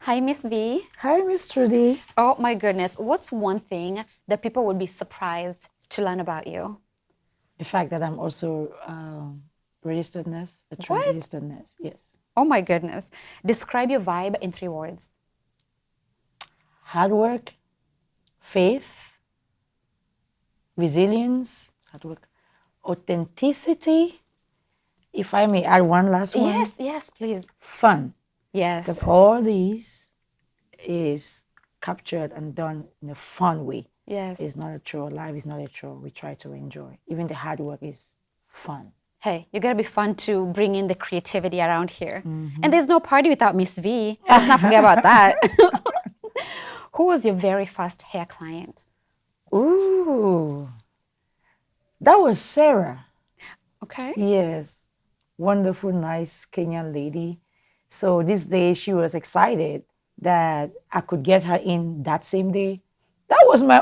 Hi, Miss V. Hi, Miss Trudy. Oh my goodness. What's one thing that people would be surprised to learn about you? The fact that I'm also registered nurse, a trained What? registered nurse, yes. Oh my goodness. Describe your vibe in 3 words. Hard work, faith, resilience, hard work, authenticity. If I may add one last one, Yes, yes, please. fun. Because Yes. all these is captured and done in a fun way. Yes. It's not a chore. Life is not a chore. We try to enjoy. Even the hard work is fun. Hey, you gotta be fun to bring in the creativity around here. And there's no party without Miss V. Let's not forget about that. Who was your very first hair client? Ooh, that was Sarah. Okay. Yes, wonderful, nice Kenyan lady. So this day she was excited that I could get her in that same day. That was the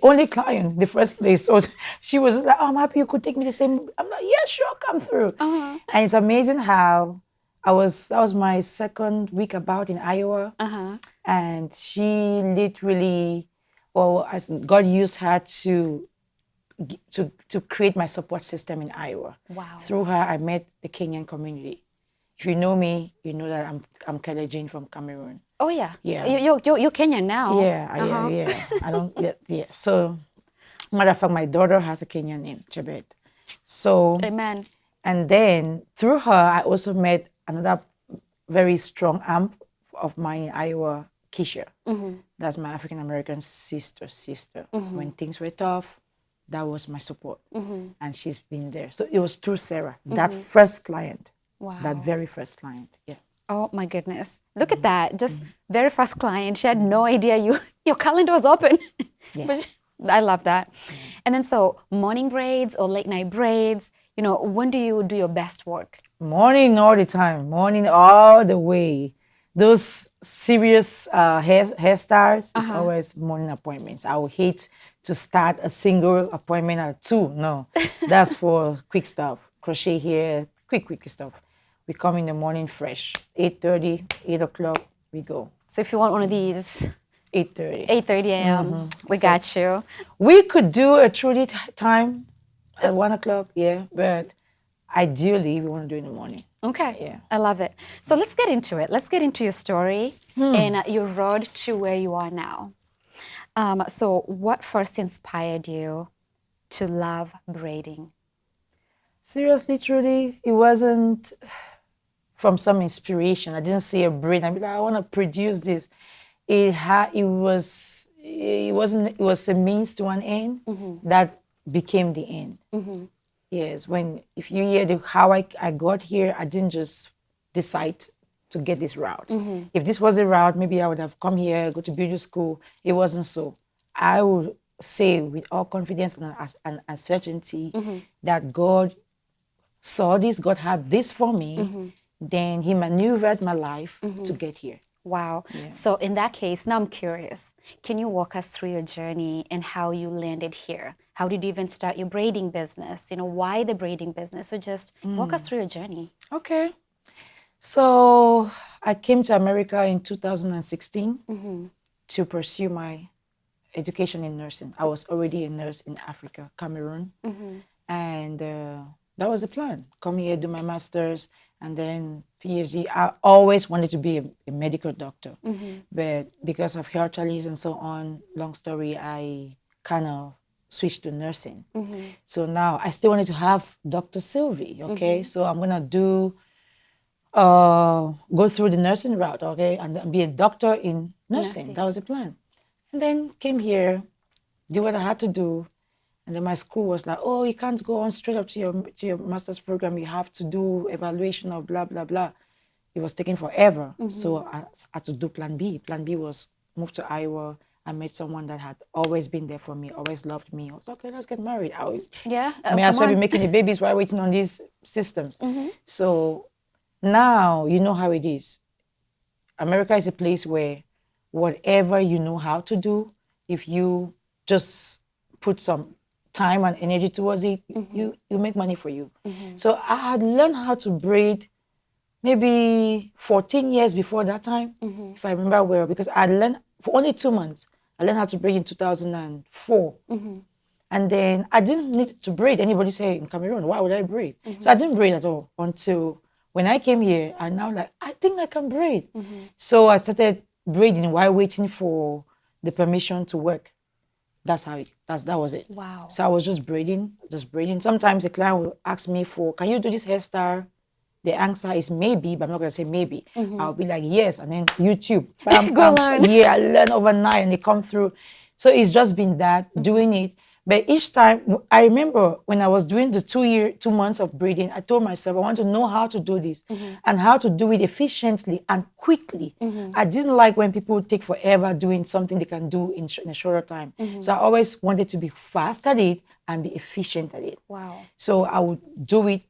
only client, the first place. So she was just like, oh, I'm happy you could take me the same. I'm like, yeah, sure, come through. Uh-huh. And it's amazing how that was my second week about in Iowa. Uh-huh. And she literally, well, as God used her to create my support system in Iowa. Wow. Through her, I met the Kenyan community. If you know me, you know that I'm Kelly Jane from Cameroon. Oh yeah. Yeah. You're Kenyan now. Yeah. I don't. Yeah. So, matter of fact, my daughter has a Kenyan name, Chebet. So, Amen. and then through her, I also met another very strong arm of mine in Iowa, Keisha. That's my African American sister. When things were tough, that was my support. And she's been there. So it was through Sarah, that first client, Wow. that very first client. Yeah. Oh my goodness. Look at that. Just very first client. She had no idea your calendar was open. Yeah. But I love that. And then so morning braids or late night braids, when do you do your best work? Morning all the time, morning all the way. Those serious hairstyles is always morning appointments. I would hate to start a single appointment at 2. No, that's for quick stuff. Crochet here, quick stuff. We come in the morning fresh. 8:30, 8 o'clock, we go. So if you want one of these, 8:30. 8:30 a.m., we got you. We could do a Trudy time at 1 o'clock, yeah, but ideally we want to do it in the morning. Okay. Yeah. I love it. So let's get into it. Let's get into your story and your road to where you are now. So what first inspired you to love braiding? Seriously, Trudy, it wasn't from some inspiration. I didn't see a brain. I mean, I want to produce this. It was a means to an end that became the end. Yes, if you hear how I got here, I didn't just decide to get this route. If this was a route, maybe I would have come here, go to beauty school. It wasn't so. I would say with all confidence and certainty that God saw this, God had this for me, then He maneuvered my life to get here. Wow. Yeah. So in that case, now I'm curious. Can you walk us through your journey and how you landed here? How did you even start your braiding business? Why the braiding business? So just walk us through your journey. Okay. So I came to America in 2016 to pursue my education in nursing. I was already a nurse in Africa, Cameroon. And that was the plan. Come here, do my master's, and then PhD. I always wanted to be a medical doctor. But because of health challenges and so on, long story, I kind of switched to nursing. So now I still wanted to have Dr. Sylvie, okay? So I'm going to go through the nursing route, okay? And then be a doctor in nursing. That was the plan. And then came here, did what I had to do. And then my school was like, oh, you can't go on straight up to your master's program. You have to do evaluation of blah, blah, blah. It was taking forever. So I had to do plan B. Plan B was move to Iowa. I met someone that had always been there for me, always loved me. I was okay, let's get married. I may as well be making the babies while waiting on these systems. So now you know how it is. America is a place where whatever you know how to do, if you just put some time and energy towards it, you make money for you. So I had learned how to braid maybe 14 years before that time, if I remember well, because I learned for only 2 months. I learned how to braid in 2004. And then I didn't need to braid. Anybody say in Cameroon, why would I braid? So I didn't braid at all until when I came here. And now, like, I think I can braid. So I started braiding while waiting for the permission to work. That was it. Wow. So I was just braiding. Sometimes the client will ask me for, can you do this hairstyle? The answer is maybe, but I'm not gonna say maybe. I'll be like, yes, and then YouTube. Bam, Go bam. learn. Yeah, I learn overnight and they come through. So it's just been that, doing it. But each time, I remember when I was doing the 2 months of braiding, I told myself, I want to know how to do this and how to do it efficiently and quickly. I didn't like when people take forever doing something they can do in a shorter time. So I always wanted to be fast at it and be efficient at it. Wow. So I would do it.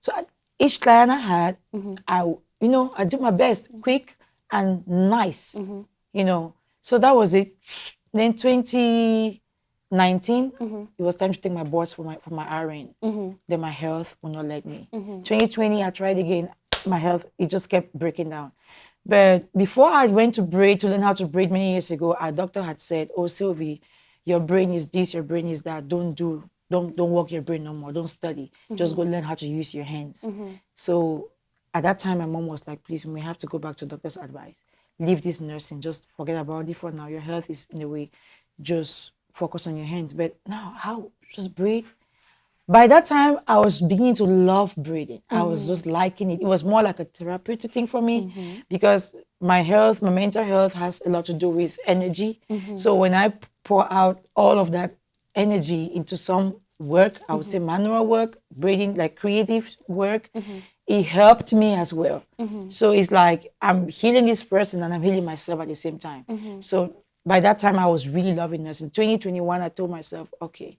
So each client I had, I do my best, quick and nice, So that was it. Then 2019, it was time to take my boards for my RN. Then my health would not let me. 2020, I tried again. My health, it just kept breaking down. But before I went to learn how to braid many years ago, our doctor had said, oh, Sylvie, your brain is this, your brain is that. Don't work your brain no more. Don't study. Just go learn how to use your hands. So at that time, my mom was like, please, we have to go back to doctor's advice. Leave this nursing. Just forget about it for now. Your health is in the way. Just focus on your hands. But now, how? Just braid. By that time, I was beginning to love braiding. I was just liking it. It was more like a therapeutic thing for me because my mental health has a lot to do with energy. So when I pour out all of that energy into some work, I would say manual work, braiding, like creative work, it helped me as well. So it's like I'm healing this person and I'm healing myself at the same time. So by that time, I was really loving nursing. In 2021, I told myself, okay,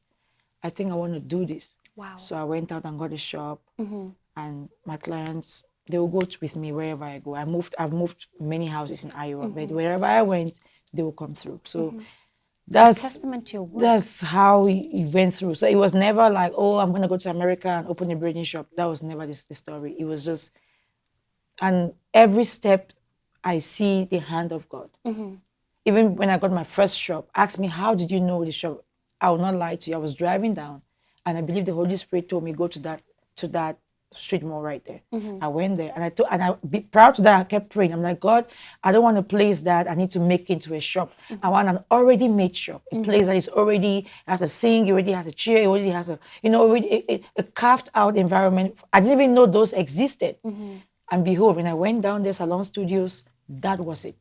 I think I want to do this. Wow. So I went out and got a shop, and my clients, they will go with me wherever I go. I've moved many houses in Iowa, but wherever I went, they will come through. So that's testament to your work. That's how it went through. So it was never like, oh, I'm going to go to America and open a braiding shop. That was never the story. It was just, and every step I see the hand of God. Even when I got my first shop, asked me, how did you know the shop? I will not lie to you. I was driving down, and I believe the Holy Spirit told me, go to that street mall right there. I went there, and prior to that, I kept praying. I'm like, God, I don't want a place that I need to make into a shop. I want an already made shop, a place that is already has a sink, already has a chair, already has already a carved out environment. I didn't even know those existed. And behold, when I went down there, Salon Studios, that was it.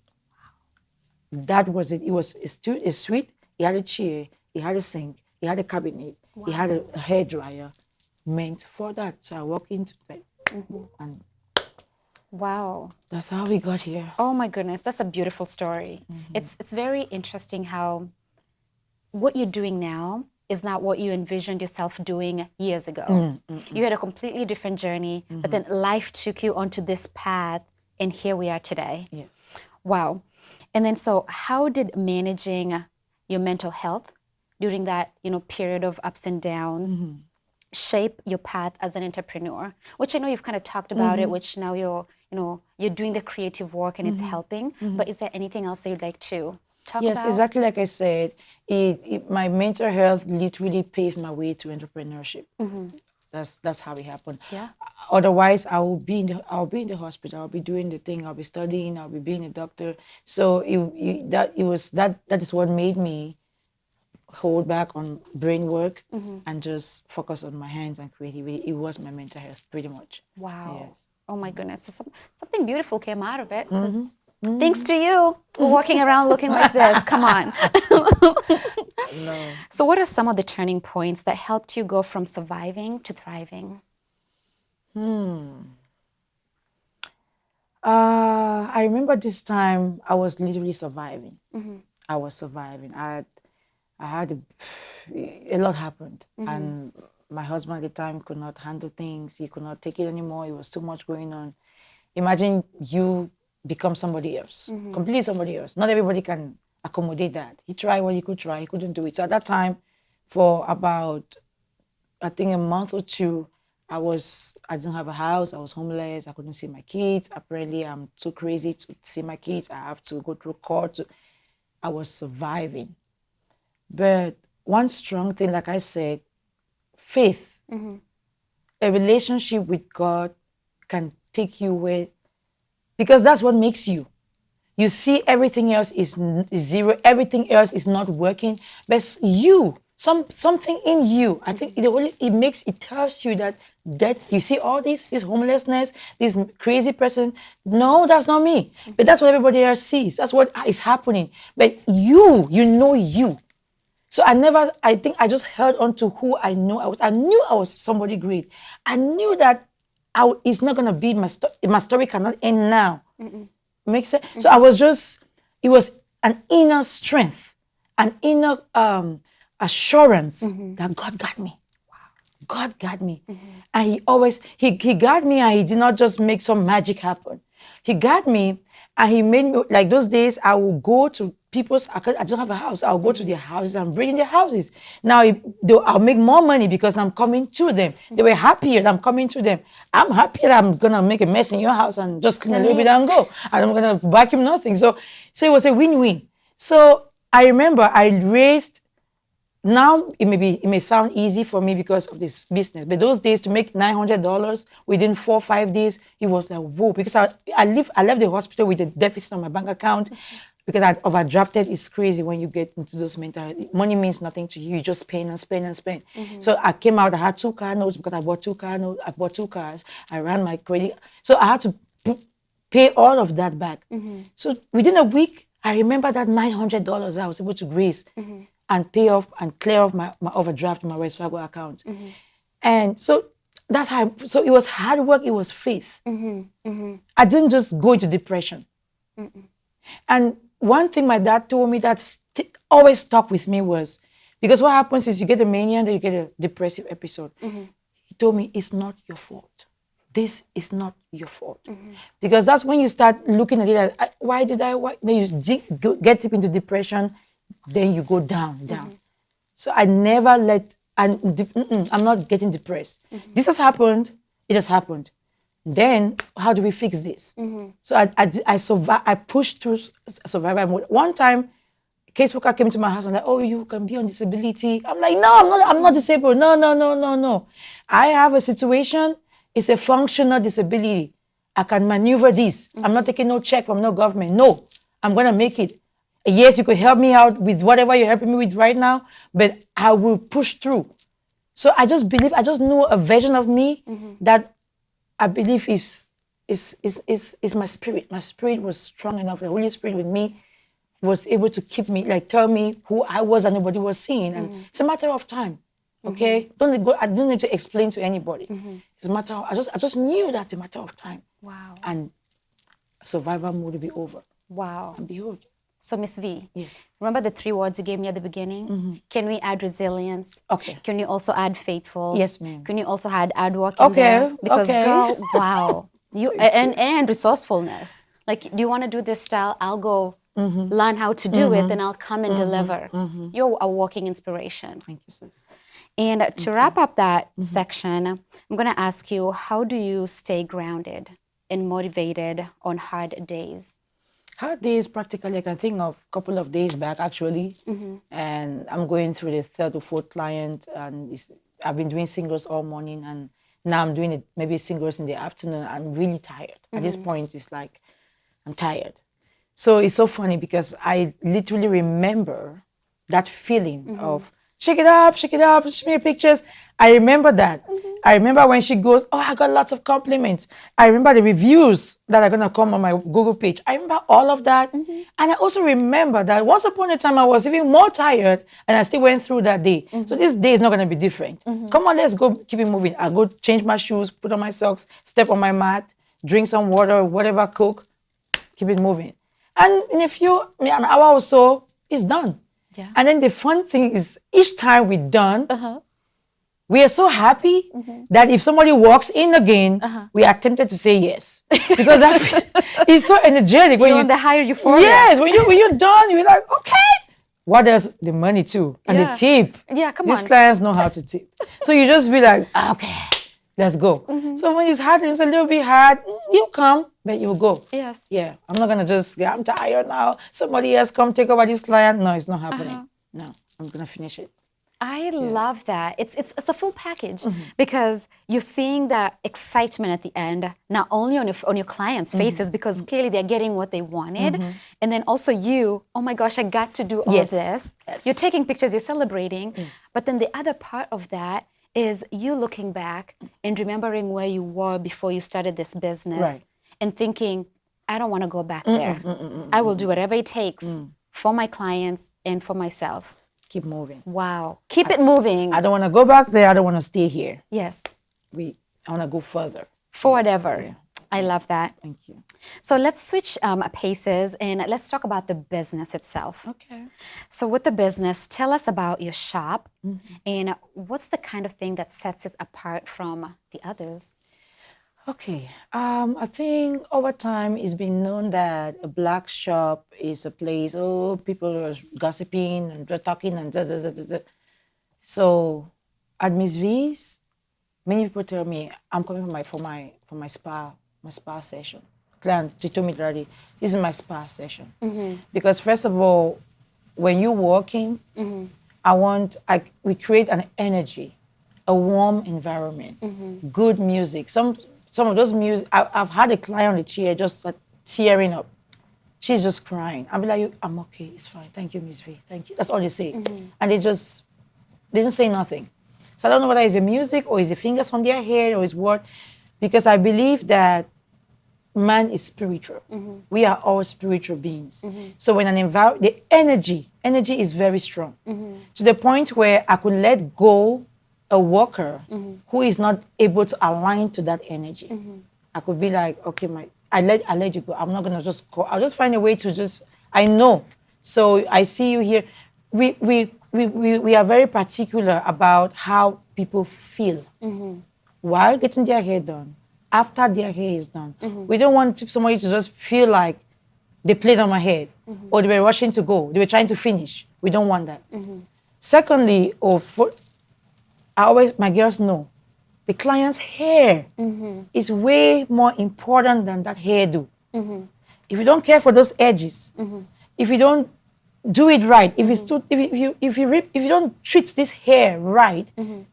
That was it. It was a suite. It had a chair. It had a sink. It had a cabinet. Wow. It had a hairdryer meant for that. So I walked into bed. And wow. That's how we got here. Oh my goodness, that's a beautiful story. It's very interesting how what you're doing now is not what you envisioned yourself doing years ago. You had a completely different journey, but then life took you onto this path, and here we are today. Yes. Wow. And then so how did managing your mental health during that, period of ups and downs shape your path as an entrepreneur? Which I know you've kind of talked about it, which now you're doing the creative work and it's helping. But is there anything else that you'd like to talk about? Yes, exactly like I said, my mental health literally paved my way to entrepreneurship. That's how it happened. Yeah. Otherwise, I'll be in the hospital. I'll be doing the thing. I'll be studying. I'll be being a doctor. So that is what made me hold back on brain work and just focus on my hands and creativity. It was my mental health, pretty much. Wow. Yes. Oh my goodness. So something beautiful came out of it. Thanks to you for walking around looking like this. Come on. No. So what are some of the turning points that helped you go from surviving to thriving? I remember this time I was literally surviving. I was surviving. I had a lot happened, and my husband at the time could not handle things. He could not take it anymore. It was too much going on. Imagine you become somebody else, completely somebody else. Not everybody can accommodate that. He tried what he could try. He couldn't do it. So at that time, for about, I think, a month or two, I didn't have a house. I was homeless. I couldn't see my kids. Apparently, I'm too crazy to see my kids. I have to go through court. I was surviving. But one strong thing, like I said, faith, a relationship with God can take you where, because that's what makes you. You see everything else is zero, everything else is not working, but you, something in you, I think it tells you that you see all this homelessness, this crazy person. No, that's not me. But that's what everybody else sees. That's what is happening. But you know you. So I think I just held on to who I know I was. I knew I was somebody great. I knew that it's not going to be my story cannot end now. Makes sense? So it was an inner strength, an inner assurance that God got me. Wow. God got me. And he got me, and he did not just make some magic happen. He got me, and he made me, like those days, I will go to people's, I don't have a house. I'll go to their houses and bring in their houses. Now, I'll make more money because I'm coming to them. They were happier that I'm coming to them. I'm happy that I'm going to make a mess in your house and just clean a little bit and go. And I'm going to vacuum nothing. So it was a win-win. So I remember I raised, now it may sound easy for me because of this business, but those days to make $900 within 4 or 5 days, it was like, whoa, because I left the hospital with a deficit on my bank account. Because I overdrafted. Is crazy when you get into those mentality. Money means nothing to you. You just spend and spend and spend. So I came out, I had 2 car notes because I bought 2 car notes. I bought 2 cars. I ran my credit. So I had to pay all of that back. So within a week, I remember that $900 I was able to raise and pay off and clear off my overdraft, my Wells Fargo account. And so that's how, so it was hard work, it was faith. I didn't just go into depression. And one thing my dad told me that always stuck with me was, because what happens is you get a mania and then you get a depressive episode. He told me, it's not your fault. This is not your fault. Because that's when you start looking at it like, why? Then you get deep into depression, then you go down. So I never I'm not getting depressed. This has happened, it has happened. Then how do we fix this? So I survived. I pushed through survival mode. One time, a caseworker came to my house and like, oh, you can be on disability. I'm like, no, I'm not disabled. No. I have a situation. It's a functional disability. I can maneuver this. I'm not taking no check from no government. No, I'm gonna make it. Yes, you could help me out with whatever you're helping me with right now, but I will push through. So I just know a version of me that I believe is my spirit. My spirit was strong enough. The Holy Spirit with me was able to keep me, like tell me who I was and nobody was seeing. And it's a matter of time. Okay? I didn't need to explain to anybody. It's a matter of, I just knew that it's a matter of time. Wow. And survival mode will be over. Wow. And behold. So Miss V, yes. Remember the 3 words you gave me at the beginning? Can we add resilience? Okay. Can you also add faithful? Yes, ma'am. Can you also add work in there? Because girl, wow. You and resourcefulness. Like, do you want to do this style? I'll go learn how to do it, then I'll come and deliver. You're a walking inspiration. Thank you, sis. And to wrap up that section, I'm going to ask you, how do you stay grounded and motivated on hard days? Hard days, practically, I can think of a couple of days back, actually. And I'm going through the 3rd or 4th client, and I've been doing singles all morning, and now I'm doing it maybe singles in the afternoon. I'm really tired. At this point, it's like, I'm tired. So it's so funny because I literally remember that feeling of, shake it up, show me pictures. I remember that. I remember when she goes, oh, I got lots of compliments. I remember the reviews that are going to come on my Google page. I remember all of that. And I also remember that once upon a time, I was even more tired and I still went through that day. So this day is not going to be different. Come on, let's go keep it moving. I'll go change my shoes, put on my socks, step on my mat, drink some water, whatever, cook, keep it moving. And in an hour or so, it's done. Yeah. And then the fun thing is each time we're done, we are so happy that if somebody walks in again, we are tempted to say yes. Because it's so energetic. You're on the higher euphoria. Yes, when you're done, you're like, okay. What else? The money too. And the tip. Yeah, come on. These clients know how to tip. So you just be like, okay, let's go. So when it's hard, it's a little bit hard, you come, but you go. Yes. Yeah, I'm not gonna just, I'm tired now. Somebody else come take over this client. No, it's not happening. No, I'm gonna finish it. I love that. It's a full package because you're seeing that excitement at the end, not only on your clients' faces, because clearly they're getting what they wanted, and then also you, oh my gosh, I got to do all of this. Yes. You're taking pictures, you're celebrating, but then the other part of that is you looking back and remembering where you were before you started this business and thinking, I don't want to go back there. I will do whatever it takes for my clients and for myself. Keep moving. Wow. Keep it moving. I don't want to go back there. I don't want to stay here. Yes. I want to go further. Forever. I love that. Thank you. So let's switch paces and let's talk about the business itself. Okay. So with the business, tell us about your shop and what's the kind of thing that sets it apart from the others? Okay. I think over time it's been known that a black shop is a place, people are gossiping and they're talking and da, da, da, da, da. So at Miss V's, many people tell me I'm coming for my spa session. Client, they told me already, this is my spa session. Because first of all, when you're walking, we create an energy, a warm environment, good music. Some of those music, I've had a client on the chair just tearing up. She's just crying. I'll be like, I'm okay, it's fine. Thank you, Miss V. Thank you. That's all they say. And they didn't say nothing. So I don't know whether it's the music or it's the fingers on their head or it's what, because I believe that man is spiritual. We are all spiritual beings. So when the energy is very strong to the point where I could let go a worker who is not able to align to that energy. I could be like, okay, I let you go. I'm not gonna just go. I'll just find a way to I know. So I see you here. We are very particular about how people feel while getting their hair done, after their hair is done. We don't want somebody to just feel like they played on my head or they were rushing to go. They were trying to finish. We don't want that. Secondly, my girls know, the client's hair is way more important than that hairdo. If you don't care for those edges, if you don't do it right, if you don't treat this hair right,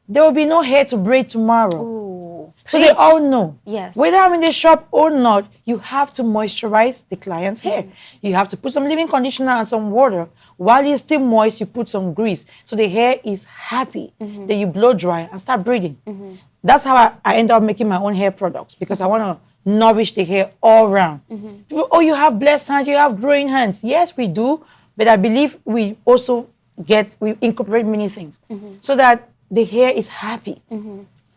there will be no hair to braid tomorrow. Ooh, so they all know. Yes. Whether I'm in the shop or not, you have to moisturize the client's hair. You have to put some leave-in conditioner and some water. While it's still moist, you put some grease. So the hair is happy. Then you blow dry and start braiding. That's how I end up making my own hair products, because I want to nourish the hair all around. People, oh, you have blessed hands, you have growing hands. Yes, we do. But I believe we also we incorporate many things so that the hair is happy.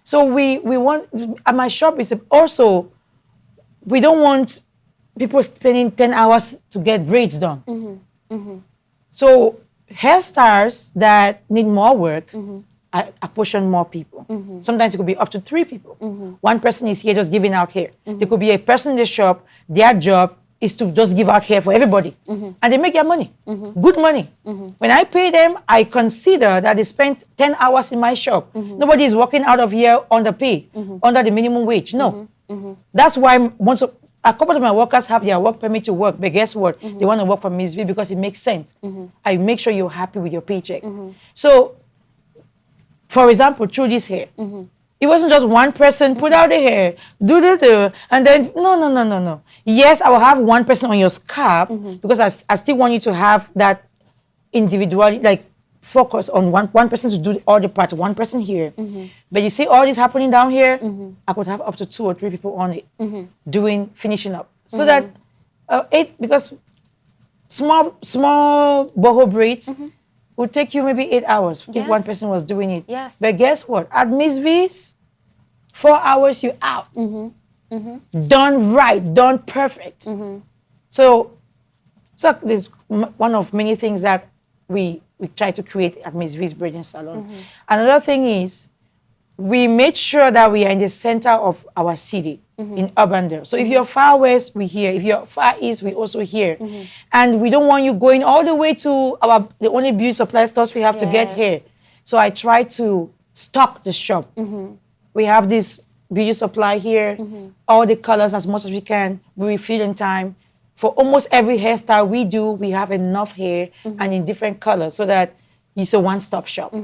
So we want, at my shop is also, we don't want people spending 10 hours to get braids done. So hairstyles that need more work, I portion more people. Sometimes it could be up to 3 people. One person is here just giving out hair. There could be a person in the shop, their job is to just give out hair for everybody. And they make their money, good money. When I pay them, I consider that they spent 10 hours in my shop. Nobody is walking out of here underpaid, under the minimum wage. No. That's why a couple of my workers have their work permit to work, but guess what? They want to work for Miss V because it makes sense. I make sure you're happy with your paycheck. So, for example, Trudy's hair. It wasn't just one person put out the hair, and then, no. Yes, I will have one person on your scalp because I still want you to have that individuality, like focus on one person to do all the parts, one person here. But you see all this happening down here, I could have up to 2 or 3 people on it finishing up. So that, because small boho braids would take you maybe 8 hours if one person was doing it. Yes. But guess what? At Miss V's, 4 hours you out. Done right, done perfect. So there's one of many things that we try to create at Miss V's Braiding Salon. Another thing is, we made sure that we are in the center of our city, in Urbandale. So if you're far west, we're here. If you're far east, we're also here. And we don't want you going all the way to the only beauty supply stores we have to get here. So I try to stock the shop. We have this beauty supply here, all the colors as much as we can. We refill in time. For almost every hairstyle we do, we have enough hair and in different colors so that it's a one-stop shop.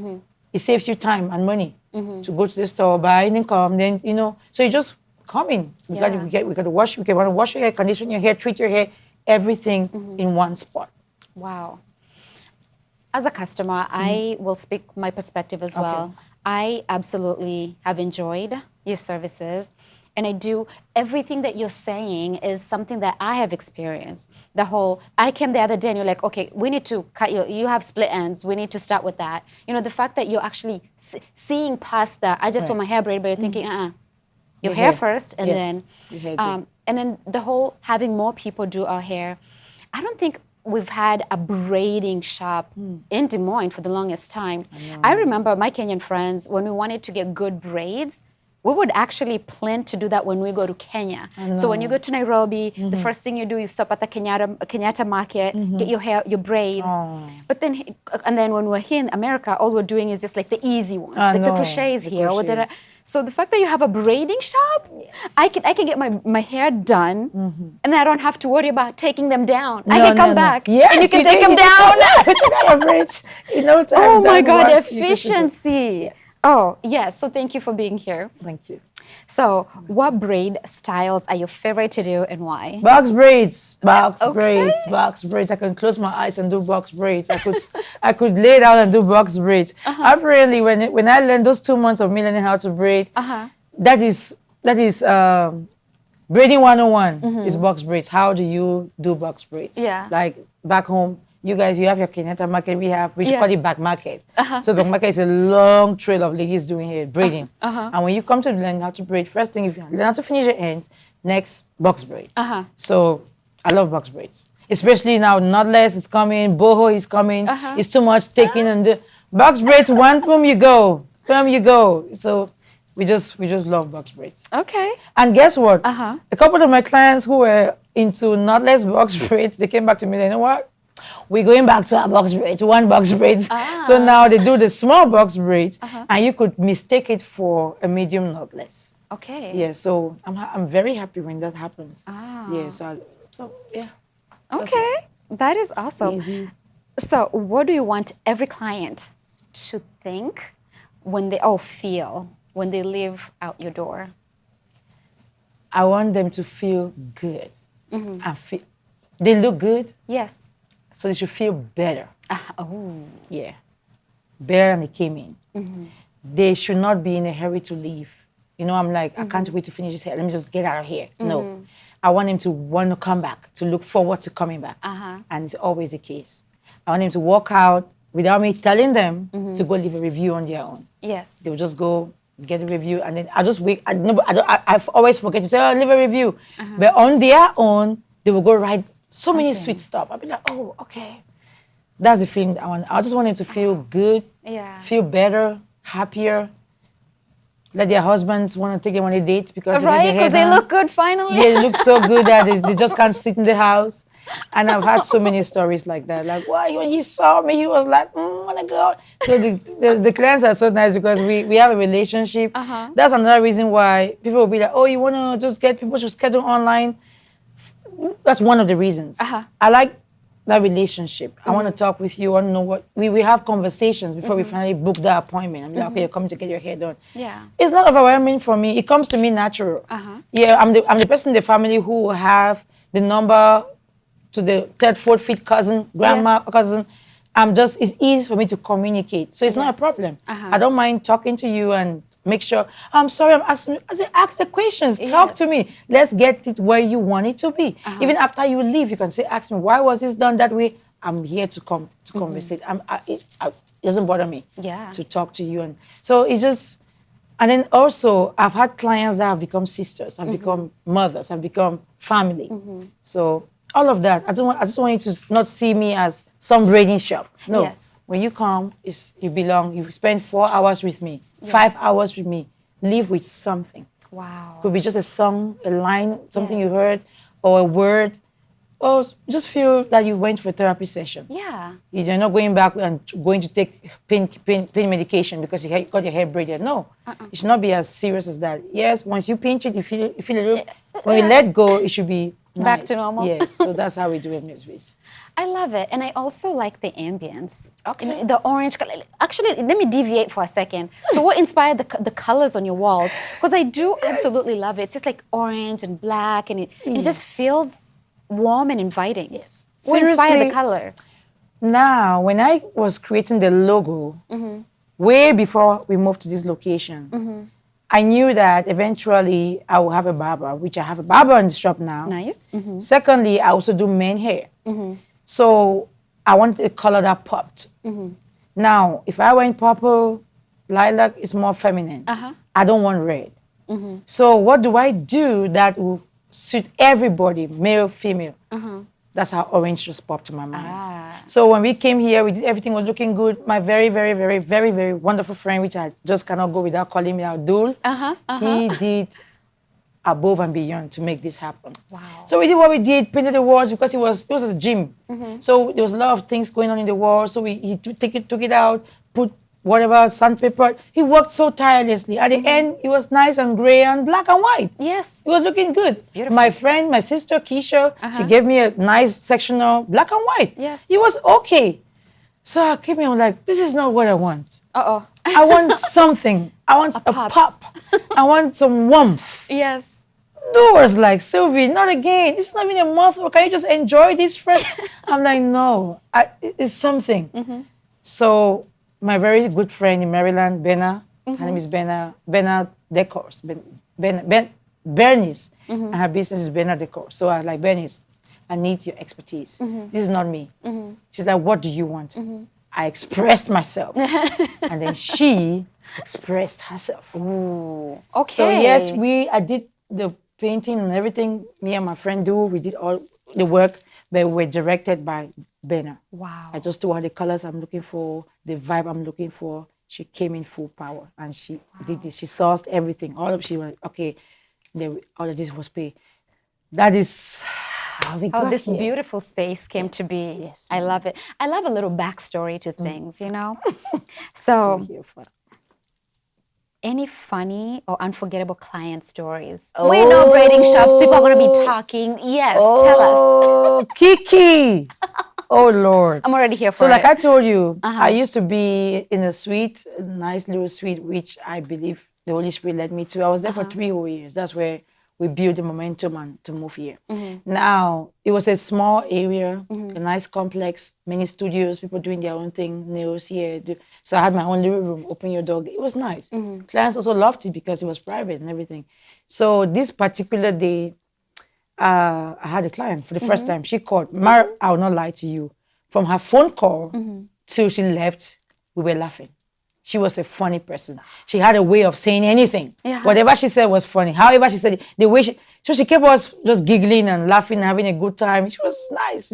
It saves you time and money to go to the store, buy, and then come. Then, you know, so you just come in. We got to wash. We want to wash your hair, condition your hair, treat your hair, everything in one spot. Wow. As a customer, I will speak my perspective as well. I absolutely have enjoyed your services. And I do, everything that you're saying is something that I have experienced. The whole, I came the other day and you're like, okay, we need to cut you have split ends. We need to start with that. You know, the fact that you're actually seeing past that. I just want my hair braided, but you're thinking, your hair first. And then the whole having more people do our hair. I don't think we've had a braiding shop in Des Moines for the longest time. I remember my Kenyan friends, when we wanted to get good braids, we would actually plan to do that when we go to Kenya. So when you go to Nairobi, the first thing you do is stop at the Kenyatta market, get your braids. But then, and then when we're here in America, all we're doing is just like the easy ones, like the crochets here. So the fact that you have a braiding shop, I can get my hair done, and then I don't have to worry about taking them down. I can come back, and you can take them down. Oh my God, efficiency. Oh, yes. So thank you for being here. Thank you. So what braid styles are your favorite to do and why? Box braids. Box braids. I can close my eyes and do box braids. I could lay down and do box braids. Apparently, when I learned those 2 months of me learning how to braid, that is braiding 101 is box braids. How do you do box braids? Yeah. Like back home, you guys, you have your Kenyatta market, we call it back market. So back market is a long trail of ladies doing hair, braiding. And when you come to learn how to braid, first thing, if you learn how to finish your ends, next, box braids. So I love box braids. Especially now, knotless is coming, boho is coming. It's too much taking and the box braids, one boom you go. So we just love box braids. Okay. And guess what? A couple of my clients who were into knotless box braids, they came back to me, you know what? We're going back to our box braids, one box braids. So now they do the small box braids, and you could mistake it for a medium knotless. Okay. Yeah, so I'm very happy when that happens. Yeah, so yeah. Okay, that is awesome. Easy. So what do you want every client to think when they feel when they leave out your door? I want them to feel good. And they look good. Yes. So they should feel better. Yeah. Better than they came in. They should not be in a hurry to leave. You know, I'm like, I can't wait to finish this hair. Let me just get out of here. No. I want them to want to come back, to look forward to coming back. And it's always the case. I want them to walk out without me telling them to go leave a review on their own. Yes. They will just go get a review, and then I just wait. I always forget to say, leave a review. But on their own, they will go write so many sweet stuff. I'll be like, oh, okay. That's the feeling I want. I just want them to feel good, feel better, happier. Let their husbands want to take them on a date because they look good finally. Yeah, they look so good that they just can't sit in the house. And I've had so many stories like that. Like, why when he saw me, he was like, I want to go. So the clients are so nice because we have a relationship. That's another reason why people will be like, oh, you want to just get people to schedule online? That's one of the reasons. I like that relationship. I want to talk with you. I want to know what we have conversations before we finally book the appointment. I'm like, okay, you're coming to get your hair done. Yeah. It's not overwhelming for me. It comes to me natural. Yeah, I'm the person in the family who will have the number to the third, fourth, fifth cousin, grandma, cousin. It's easy for me to communicate. So it's not a problem. I don't mind talking to you and make sure, I'm sorry, I'm asking you. I say, ask the questions, talk to me. Let's get it where you want it to be. Even after you leave, you can say, ask me, why was this done that way? I'm here to come to conversate. It doesn't bother me to talk to you. And so it's just, and then also, I've had clients that have become sisters, have become mothers, have become family. So all of that, I just want you to not see me as some braiding shop. No. Yes. When you come, you belong. You spend 4 hours with me, 5 hours with me. Leave with something. Wow. Could be just a song, a line, something you heard, or a word. oh, just feel that you went for a therapy session. Yeah. You're not going back and going to take pain medication because you got your hair braided. No, it should not be as serious as that. Yes, once you pinch it, you feel a little. When you let go, it should be nice. Back to normal. Yes, so that's how we do it, Miss Vie. I love it. And I also like the ambience. Okay. You know, the orange color. Actually, let me deviate for a second. So what inspired the colors on your walls? Because I do absolutely love it. It's just like orange and black, and it just feels warm and inviting. Yes. What inspired the color? Now, when I was creating the logo, way before we moved to this location, I knew that eventually I will have a barber, which I have a barber in the shop now. Nice. Secondly, I also do men hair. So I wanted a color that popped. Now, if I went purple, lilac is more feminine. I don't want red. So what do I do that will suit everybody, male, female? That's how orange just popped to my mind. So when we came here, everything was looking good. My very, very, very, very, very wonderful friend, which I just cannot go without calling me Abdul, he did above and beyond to make this happen. Wow. So we did what we did, painted the walls because it was a gym. So there was a lot of things going on in the walls. So he took it out, put whatever, sandpaper. He worked so tirelessly. At the end, it was nice and gray and black and white. Yes. It was looking good. Beautiful. My friend, my sister, Keisha, she gave me a nice sectional black and white. Yes. It was okay. So I came in, I'm like, this is not what I want. Uh-oh. I want something. I want a pop. I want some warmth. Yes. Doors like, Sylvie, not again. It's not even a month. Can you just enjoy this fresh? I'm like, no, it's something. So my very good friend in Maryland, Benna, her name is Benna Decors, Bernice, and her business is Benna Decor. So I was like, Bernice, I need your expertise. This is not me. She's like, what do you want? I expressed myself. And then she expressed herself. Ooh, okay. So yes, I did the painting and everything me and my friend do. We did all the work, but we were directed by Benna. Wow. I just told her the colors I'm looking for, the vibe I'm looking for. She came in full power and she did this. She sourced everything. She was okay. All of this was paid. That is how we got this here. beautiful space came to be. Yes. I love it. I love a little backstory to things, you know? So, any funny or unforgettable client stories? We're not braiding shops. People are going to be talking. Yes, tell us. Oh, Kiki. Oh, Lord. I'm already here for So it. like I told you, I used to be in a suite, a nice little suite, which I believe the Holy Spirit led me to. I was there for 3 whole years. That's where we built the momentum and to move here. Now, it was a small area, a nice complex, many studios, people doing their own thing, nails here. So I had my own living room, open your door. It was nice. Clients also loved it because it was private and everything. So this particular day, I had a client for the first time. She called. I will not lie to you. From her phone call till she left, we were laughing. She was a funny person. She had a way of saying anything. Yeah. Whatever she said was funny. However she said it, the way she kept us just giggling and laughing and having a good time. She was nice.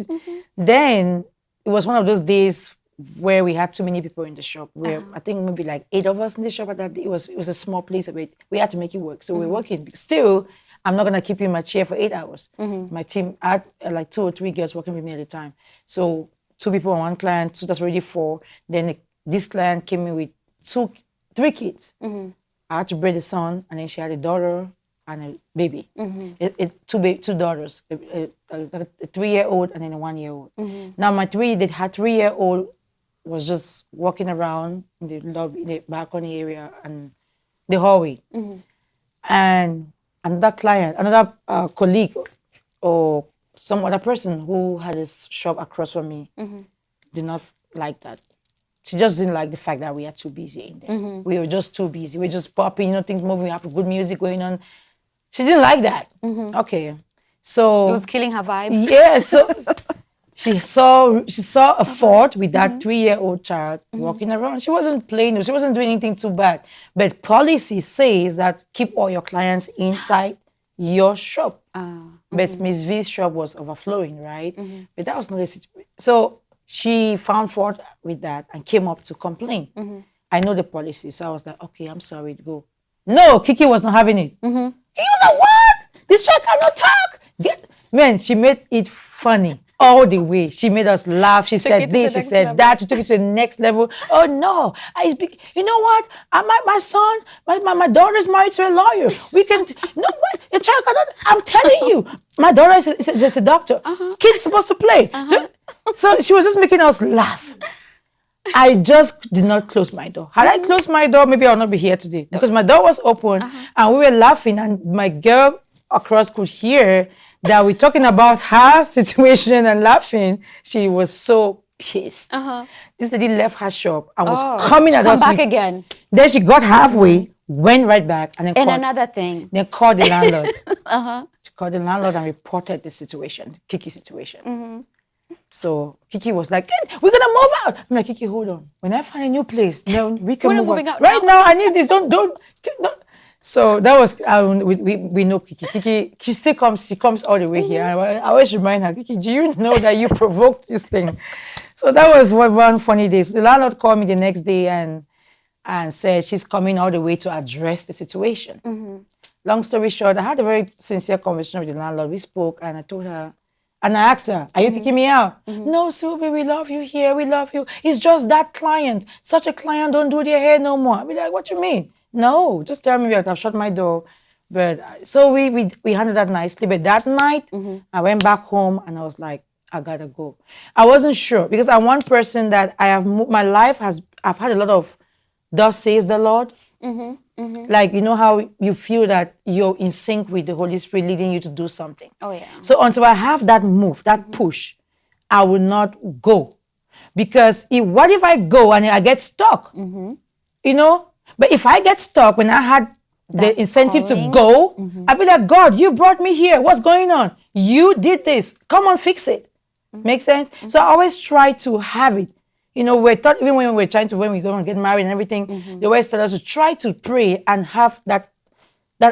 Then it was one of those days where we had too many people in the shop. Where I think maybe like 8 of us in the shop at that day. It was a small place. We had to make it work. So we were working. Still, I'm not gonna keep you in my chair for 8 hours. My team, I had like 2 or 3 girls working with me at a time. So 2 people on one client, so that's already 4. Then this client came in with 3 kids. I had to braid the son, and then she had a daughter and a baby. 2 daughters, a 3-year-old and then a 1-year-old. Now my 3-year-old was just walking around in the lobby, in the balcony area and the hallway. And another client, another colleague or some other person who had a shop across from me did not like that. She just didn't like the fact that we are too busy in there. We were just too busy. We were just popping, things moving, we have good music going on. She didn't like that. Okay. So it was killing her vibe. Yeah, so she saw a fault with that 3-year-old child walking around. She wasn't playing, she wasn't doing anything too bad. But policy says that keep all your clients inside your shop. But Miss V's shop was overflowing, right? But that was not the situation. So she found fault with that and came up to complain. I know the policy, so I was like, okay, I'm sorry, go. No, Kiki was not having it. Kiki was like, what? This child cannot talk. Man, she made it funny all the way. She made us laugh. She said this, she said that. She took it to the next level. Oh no, you know what? My son, my daughter's married to a lawyer. We can, no, what? A child cannot, I'm telling you, my daughter is just a doctor. Kids supposed to play. So she was just making us laugh. I just did not close my door. Had I closed my door, maybe I'll not be here today. Because my door was open and we were laughing, and my girl across could hear that we're talking about her situation and laughing. She was so pissed. This lady left her shop and was coming at us. Come back again. Then she got halfway, went right back, and then called the landlord. She called the landlord and reported the situation, Kiki's situation. So Kiki was like, we're gonna move out. I'm like, Kiki, hold on. When I find a new place, then we can move out. Right now, I need this. Don't. So that was we know Kiki. Kiki, she still comes. She comes all the way here. I always remind her, Kiki, do you know that you provoked this thing? So that was one funny day. So the landlord called me the next day and said she's coming all the way to address the situation. Long story short, I had a very sincere conversation with the landlord. We spoke, and I told her. And I asked her, are you kicking me out? No, Sylvie, we love you here. We love you. It's just that client. Such a client don't do their hair no more. I'll be like, what you mean? No, just tell me that I've shut my door. But so we handled that nicely. But that night, I went back home and I was like, I gotta go. I wasn't sure because I'm one person that my life I've had a lot of thus says the Lord. Like, you know how you feel that you're in sync with the Holy Spirit leading you to do something. Oh, yeah. So until I have that move, that push, I will not go. Because what if I go and I get stuck? You know? But if I get stuck when I had the incentive to go, I'd be like, God, you brought me here. What's going on? You did this. Come on, fix it. Make sense? So I always try to have it. You know, we're taught, even when we're when we go and get married and everything, they always tell us to try to pray and have that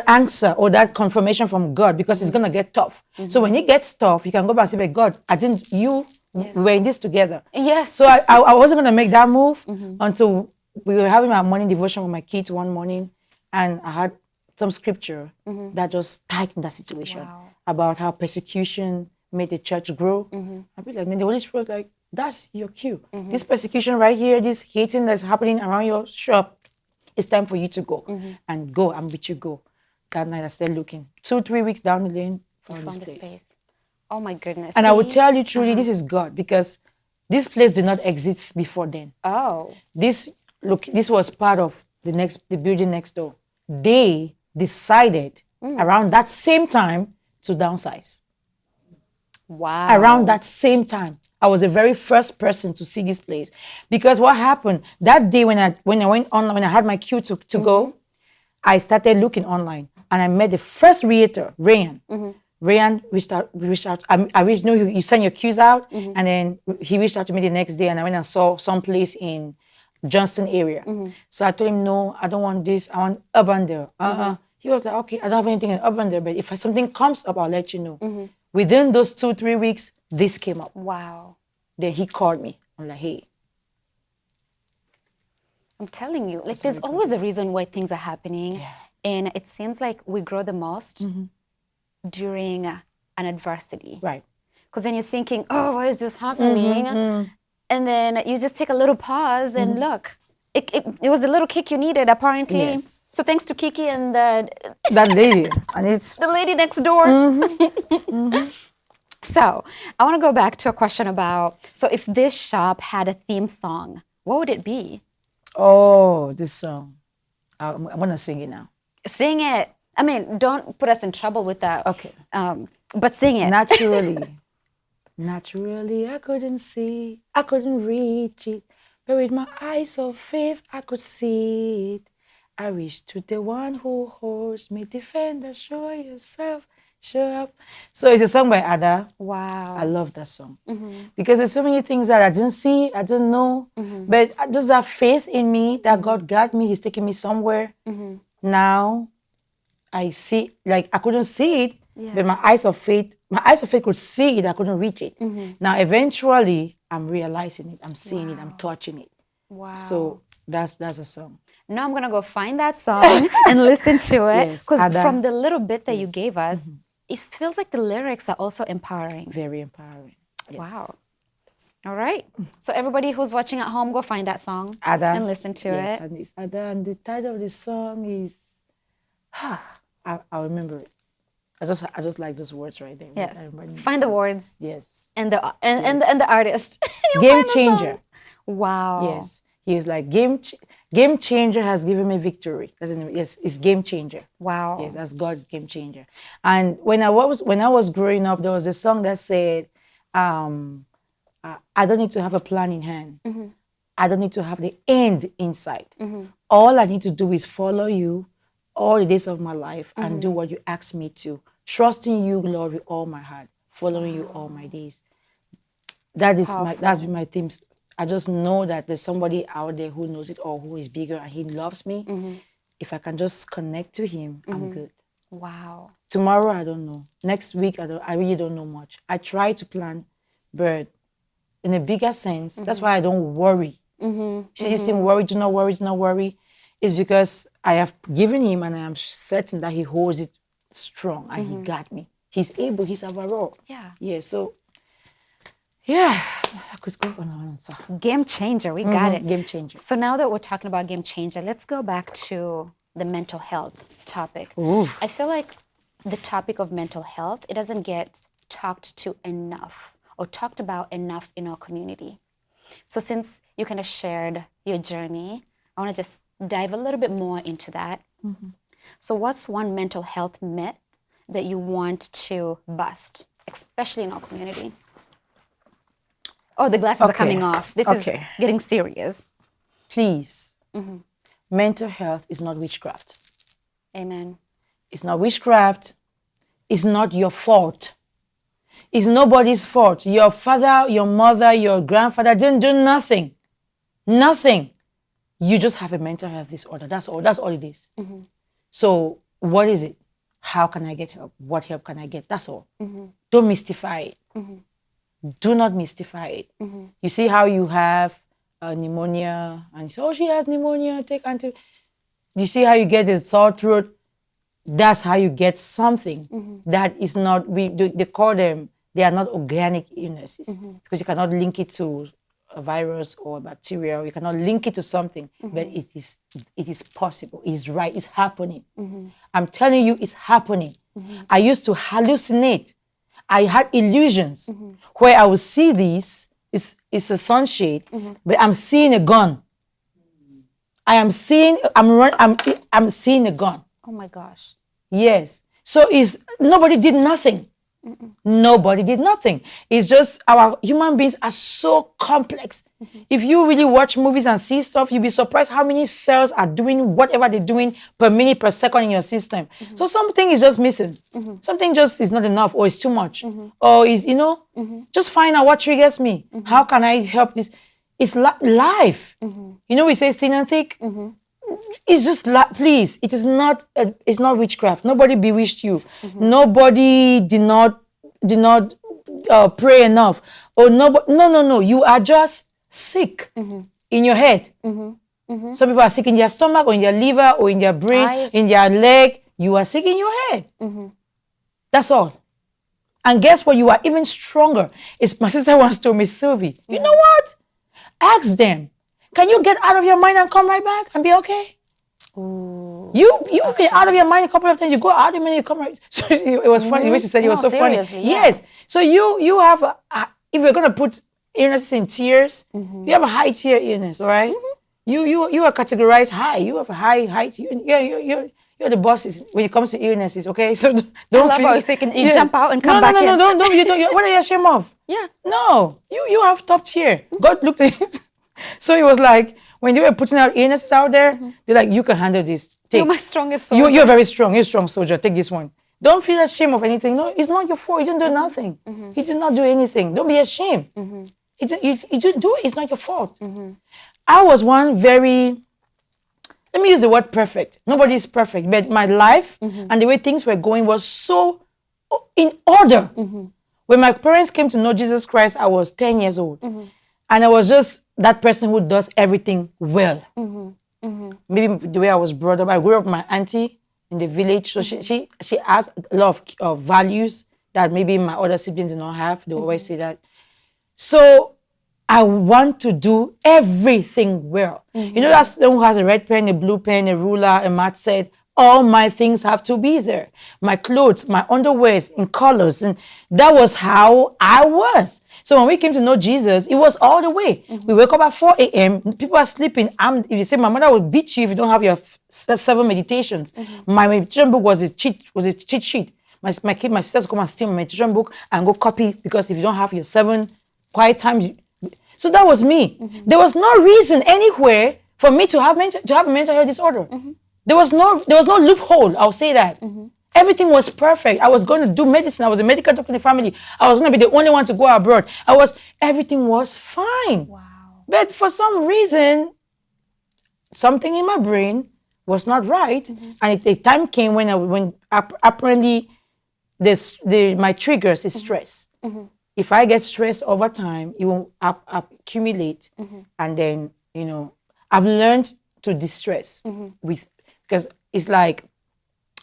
answer or that confirmation from God, because it's going to get tough. So when it gets tough, you can go back and say, God, we're in this together. Yes. So I wasn't going to make that move until we were having our morning devotion with my kids one morning, and I had some scripture that just tightened that situation about how persecution made the church grow. I'd be like, then the Holy Spirit was like, that's your cue. This persecution right here, this hating that's happening around your shop, it's time for you to go. And go, I'm with you, go. That night I started looking. 2-3 weeks down the lane, found this space. Oh my goodness. And I would tell you truly, this is God, because this place did not exist before then. This was part of the building next door. They decided around that same time to downsize. Wow. Around that same time. I was the very first person to see this place, because what happened that day when I went online, when I had my cue to go, I started looking online and I met the first realtor, Rayan. Rayan reached out. I know you send your cues out, and then he reached out to me the next day, and I went and saw some place in Johnston area. So I told him, no, I don't want this. I want Urbandale. He was like, okay, I don't have anything in Urbandale, but if something comes up, I'll let you know. Within those 2-3 weeks, this came up. Wow. Then he called me. I'm like, hey. I'm telling you, like, there's always a reason why things are happening. Yeah. And it seems like we grow the most during an adversity. Right. Because then you're thinking, oh, why is this happening? And then you just take a little pause and look. It was a little kick you needed, apparently. Yes. So thanks to Kiki and that lady. And it's the lady next door. So I want to go back to a question about, so if this shop had a theme song, what would it be? Oh, this song. I'm going to sing it now. Sing it. I mean, don't put us in trouble with that. Okay. But sing it. Naturally, I couldn't see, I couldn't reach it. But with my eyes of faith, I could see it. I reach to the one who holds me. Defender, show yourself, show up. So it's a song by Ada. Wow. I love that song. Because there's so many things that I didn't see, I didn't know. But I just have faith in me that God got me. He's taking me somewhere. Now I see, like I couldn't see it, but my eyes of faith could see it. I couldn't reach it. Now eventually I'm realizing it. I'm seeing it. I'm touching it. Wow. So that's a song. Now I'm going to go find that song and listen to it. Because from the little bit that you gave us, it feels like the lyrics are also empowering. Very empowering. Yes. Wow. All right. So everybody who's watching at home, go find that song Ada, and listen to yes, it. and it's Ada, and the title of the song is I'll remember it. I just like those words right there. Yes. I remember- Find the words Yes. and the artist. You'll Game find the changer. songs. Wow. Yes. He was like game changer has given me victory. Yes, it's game changer. Wow. Yes, that's God's game changer. And when I was growing up, there was a song that said, I don't need to have a plan in hand. Mm-hmm. I don't need to have the end in sight. Mm-hmm. All I need to do is follow you all the days of my life Mm-hmm. and do what you ask me to. Trusting you, Lord, with all my heart. Following you all my days. That's been my theme. I just know that there's somebody out there who knows it all, who is bigger, and he loves me. Mm-hmm. If I can just connect to him, I'm good. Wow. Tomorrow, I don't know. Next week, I really don't know much. I try to plan, but in a bigger sense, that's why I don't worry. Mm-hmm. See, this thing, worry, do not worry, is because I have given him and I am certain that he holds it strong and he got me. He's able, he's overall. Yeah. Yeah, so, yeah, I could go on and on. So. Game changer. We got it. Game changer. So now that we're talking about game changer, let's go back to the mental health topic. Ooh. I feel like the topic of mental health, it doesn't get talked to enough or talked about enough in our community. So since you kind of shared your journey, I want to just dive a little bit more into that. Mm-hmm. So what's one mental health myth that you want to bust, especially in our community? Oh, the glasses are coming off. This is getting serious. Please, mental health is not witchcraft. Amen. It's not witchcraft. It's not your fault. It's nobody's fault. Your father, your mother, your grandfather didn't do nothing. Nothing. You just have a mental health disorder. That's all. That's all it is. Mm-hmm. So what is it? How can I get help? What help can I get? That's all. Don't mystify it. Do not mystify it. You see how you have pneumonia and you say, oh, she has pneumonia, take You see how you get a sore throat? That's how you get something that is not, they call them, they are not organic illnesses because you cannot link it to a virus or a bacteria. You cannot link it to something, but it is possible. It's right. It's happening. I'm telling you, it's happening. I used to hallucinate. I had illusions where I would see this. It's a sunshade, but I'm seeing a gun. I'm seeing a gun. Oh my gosh. Yes. So nobody did nothing. Nobody did nothing. It's just our human beings are so complex. If you really watch movies and see stuff, you'll be surprised how many cells are doing whatever they're doing per minute, per second in your system. So something is just missing. Something just is not enough or it's too much. Or just find out what triggers me. How can I help this? It's life. We say thin and thick. It's just please. It is not. It's not witchcraft. Nobody bewitched you. Nobody did not pray enough. Or no. You are just sick in your head. Some people are sick in their stomach, or in their liver, or in their brain, in their leg. You are sick in your head. That's all. And guess what? You are even stronger. It's my sister once told me, Sylvie. You know what? Ask them. Can you get out of your mind and come right back and be okay? Ooh, you get out of your mind a couple of times. You go out of your mind, you come right. So it was funny. The way she said it was so funny. Yeah. Yes. So you have, if you're gonna put illnesses in tiers, you have a high tier illness, all right? You are categorized high. You have a high tier. You're the bosses when it comes to illnesses, okay? So don't I love how you jump out and come back in. No, what are you ashamed of? Yeah. No, you have top tier. God looked at it. So it was like, when they were putting out illnesses out there, they're like, you can handle this. Take. You're my strongest soldier. You're very strong. You're a strong soldier. Take this one. Don't feel ashamed of anything. No, it's not your fault. You didn't do nothing. You did not do anything. Don't be ashamed. You didn't do it. It's not your fault. I was one very, let me use the word perfect. Nobody is perfect. But my life and the way things were going was so in order. When my parents came to know Jesus Christ, I was 10 years old. And I was just that person who does everything well. Maybe the way I was brought up, I grew up with my auntie. in the village. So she has a lot of values that maybe my other siblings do not have. They always say that. So I want to do everything well. You know, that's the one who has a red pen, a blue pen, a ruler, a math set. All my things have to be there. My clothes, my underwears in colors. And that was how I was. So when we came to know Jesus, it was all the way. We wake up at 4 a.m. People are sleeping. If you say my mother will beat you if you don't have your 7 meditations. My meditation book was a cheat sheet. My sisters come and steal my meditation book and go copy, because if you don't have your 7 quiet times, so that was me. There was no reason anywhere for me to have a mental health disorder. There was no loophole. I'll say that. Everything was perfect. I was going to do medicine. I was a medical doctor in the family. I was going to be the only one to go abroad. Everything was fine. Wow. But for some reason, something in my brain was not right. And the time came when apparently my triggers is stress. If I get stressed over time, it will accumulate. And then, I've learned to distress because it's like,